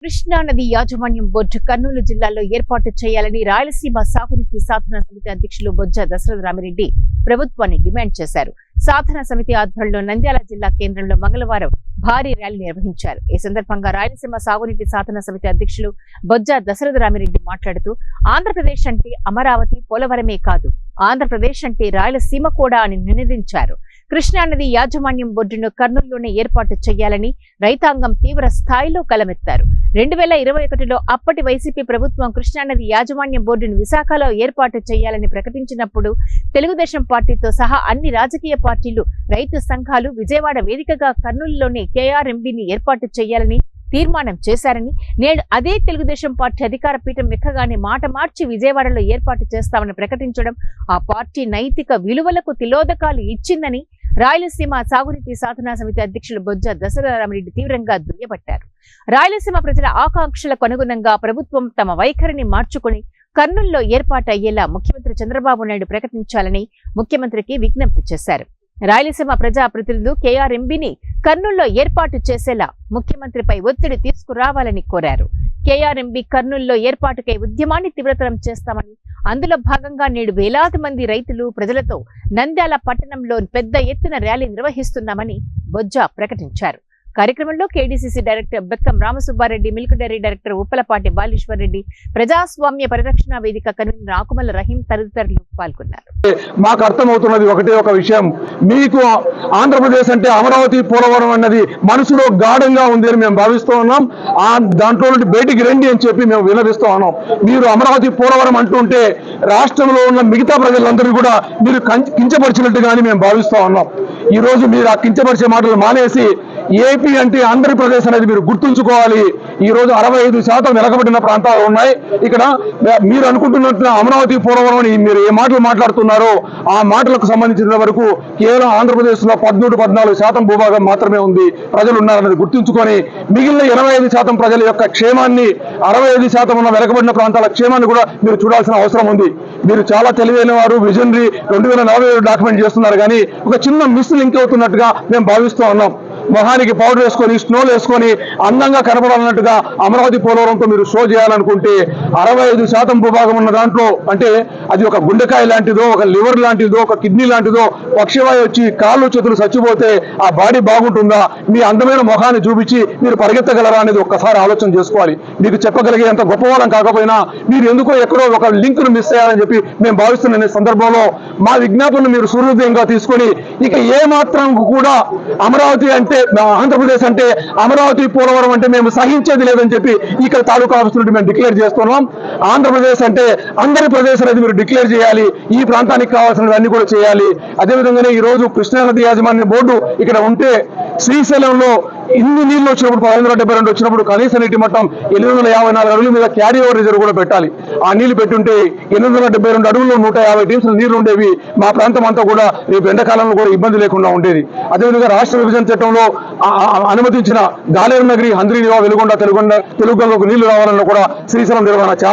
కృష్ణా నది యాజమాన్యం బోర్డు కర్నూలు జిల్లాలో ఏర్పాటు చేయాలని రాయలసీమ సాగునీటి సాధన సమితి అధ్యక్షులు బొజ్జ దశరథ రామిరెడ్డి ప్రభుత్వాన్ని డిమాండ్ చేశారు. సాధన సమితి ఆధ్వర్యంలో నంద్యాల జిల్లా కేంద్రంలో మంగళవారం భారీ ర్యాలీ నిర్వహించారు. ఈ సందర్భంగా రాయలసీమ సాగునీటి సాధన సమితి అధ్యక్షులు బొజ్జ దశరథ రామిరెడ్డి మాట్లాడుతూ ఆంధ్రప్రదేశ్ అంటే అమరావతి, పోలవరమే కాదు, ఆంధ్రప్రదేశ్ అంటే రాయలసీమ కూడా అని నినదించారు. కృష్ణానది యాజమాన్యం బోర్డును కర్నూలులోనే ఏర్పాటు చేయాలని రైతాంగం తీవ్ర స్థాయిలో కలమెత్తారు. 2021లో అప్పటి వైసీపీ ప్రభుత్వం కృష్ణానది యాజమాన్యం బోర్డును విశాఖలో ఏర్పాటు చేయాలని ప్రకటించినప్పుడు తెలుగుదేశం పార్టీతో సహా అన్ని రాజకీయ పార్టీలు, రైతు సంఘాలు విజయవాడ వేదికగా కర్నూలులోనే కేఆర్ఎంబీని ఏర్పాటు చేయాలని తీర్మానం చేశారని, నేడు అదే తెలుగుదేశం పార్టీ అధికార పీఠం ఎక్కగానే మాట మార్చి విజయవాడలో ఏర్పాటు చేస్తామని ప్రకటించడం ఆ పార్టీ నైతిక విలువలకు తిలోదకాలు ఇచ్చిందని రాయలసీమ సాగునీటి సాధనా సమితి అధ్యక్షులు బొజ్జ దశరథ రామిరెడ్డి తీవ్రంగా దుయ్యబట్టారు. రాయలసీమ ప్రజల ఆకాంక్షలకు అనుగుణంగా ప్రభుత్వం తమ వైఖరిని మార్చుకుని కర్నూలులో ఏర్పాటు అయ్యేలా ముఖ్యమంత్రి చంద్రబాబు నాయుడు ప్రకటించాలని ముఖ్యమంత్రికి విజ్ఞప్తి చేశారు. రాయలసీమ ప్రజా ప్రతినిధులు కేఆర్ఎంబీని కర్నూలులో ఏర్పాటు చేసేలా ముఖ్యమంత్రిపై ఒత్తిడి తీసుకురావాలని కోరారు. కేఆర్ఎంబీ కర్నూలులో ఏర్పాటుకై ఉద్యమాన్ని తీవ్రతరం చేస్తామని, అందులో భాగంగా నేడు వేలాది మంది రైతులు ప్రజలతో నంద్యాల పట్టణంలో పెద్ద ఎత్తున ర్యాలీ నిర్వహిస్తున్నామని బొజ్జ ప్రకటించారు. కార్యక్రమంలో KDCC director Bekkam Ramasubbareddy, milk dairy director Uppalapati Baleshwar Reddy, ప్రజాస్వామ్య పరిరక్షణ వేదిక కన్వీనర్ ఆకుమల రహీం తదితరులు పాల్గొన్నారు. మాకు అర్థమవుతున్నది ఒకటే ఒక విషయం, మీకు ఆంధ్రప్రదేశ్ అంటే అమరావతి, పోలవరం అన్నది మనసులో గాఢంగా ఉంది అని మేము భావిస్తూ ఉన్నాం. దాంట్లో నుండి బయటికి రండి అని చెప్పి మేము వినవిస్తూ ఉన్నాం. మీరు అమరావతి, పోలవరం అంటుంటే రాష్ట్రంలో ఉన్న మిగతా ప్రజలందరూ కూడా మీరు కించపరిచినట్టుగాని మేము భావిస్తూ ఉన్నాం. ఈ రోజు మీరు ఆ కించపరిచే మాటలు మానేసి ఏపీ అంటే ఆంధ్రప్రదేశ్ అనేది మీరు గుర్తుంచుకోవాలి. ఈ రోజు 65% వెనకబడిన ప్రాంతాలు ఉన్నాయి. ఇక్కడ మీరు అనుకుంటున్నట్టు అమరావతి, పోలవరం అని మీరు ఏ మాటలు మాట్లాడుతున్నారో ఆ మాటలకు సంబంధించిన వరకు కేవలం ఆంధ్రప్రదేశ్ లో 13-14% భూభాగం మాత్రమే ఉంది, ప్రజలు ఉన్నారనేది గుర్తుంచుకొని మిగిలిన 25% ప్రజల యొక్క క్షేమాన్ని, 65% ఉన్న వెనకబడిన ప్రాంతాల క్షేమాన్ని కూడా మీరు చూడాల్సిన అవసరం ఉంది. మీరు చాలా తెలివైన వారు, విజనరీ 2047 డాక్యుమెంట్ చేస్తున్నారు, కానీ ఒక చిన్న మిస్ లింక్ అవుతున్నట్టుగా మేము భావిస్తూ ఉన్నాం. మొహానికి పౌడర్ వేసుకొని, స్నోలు వేసుకొని అందంగా కనపడాలన్నట్టుగా అమరావతి, పోలవరంతో మీరు షో చేయాలనుకుంటే 65% భూభాగం ఉన్న దాంట్లో అంటే అది ఒక గుండెకాయ లాంటిదో, ఒక లివర్ లాంటిదో, ఒక కిడ్నీ లాంటిదో పక్షవాయు వచ్చి కాళ్ళు చేతులు చచ్చిపోతే ఆ బాడీ బాగుంటుందా? మీ అందమైన మొహాన్ని చూపించి మీరు పరిగెత్తగలరా అనేది ఒక్కసారి ఆలోచన చేసుకోవాలి. మీకు చెప్పగలిగే అంత గొప్పవాళ్ళం కాకపోయినా మీరు ఎందుకో ఎక్కడో ఒక లింక్ను మిస్ అయ్యాలని చెప్పి మేము భావిస్తున్న సందర్భంలో మా విజ్ఞాపనను మీరు సూర్యోదయంగా తీసుకొని ఇక ఏ మాత్రం కూడా అమరావతి అంటే, ఆంధ్రప్రదేశ్ అంటే, అమరావతి, పోలవరం అంటే మేము సహించేది లేదని చెప్పి ఇక్కడ తాలూకా ఆఫీస్ నుండి మేము డిక్లేర్ చేస్తున్నాం. ఆంధ్రప్రదేశ్ అంటే అందరి ప్రదేశ్ అనేది మీరు డిక్లేర్ చేయాలి. ఈ ప్రాంతానికి కావాల్సినవన్నీ కూడా చేయాలి. అదేవిధంగానే ఈ రోజు కృష్ణానది యాజమాన్య బోర్డు ఇక్కడ ఉంటే శ్రీశైలంలో ఇన్ని నీళ్లు వచ్చినప్పుడు 1572 వచ్చినప్పుడు కనీస నీటి మట్టం 854 అడుగుల మీద క్యారీ ఓవర్ రిజర్వ్ కూడా పెట్టాలి. ఆ నీళ్లు పెట్టుంటే 872 అడుగుల్లో 150 టీమ్స్ నీళ్లు ఉండేవి. మా ప్రాంతం అంతా కూడా రేపు ఎండాకాలంలో కూడా ఇబ్బంది లేకుండా ఉండేది. అదేవిధంగా రాష్ట్ర విభజన చట్టంలో అనుమతించిన గాలేరు నగరి, హంద్రీ, వెలుగొండ, తెలుగుగంగకు నీళ్లు రావాలన్నా కూడా శ్రీశైలం నిర్వహణ చాలా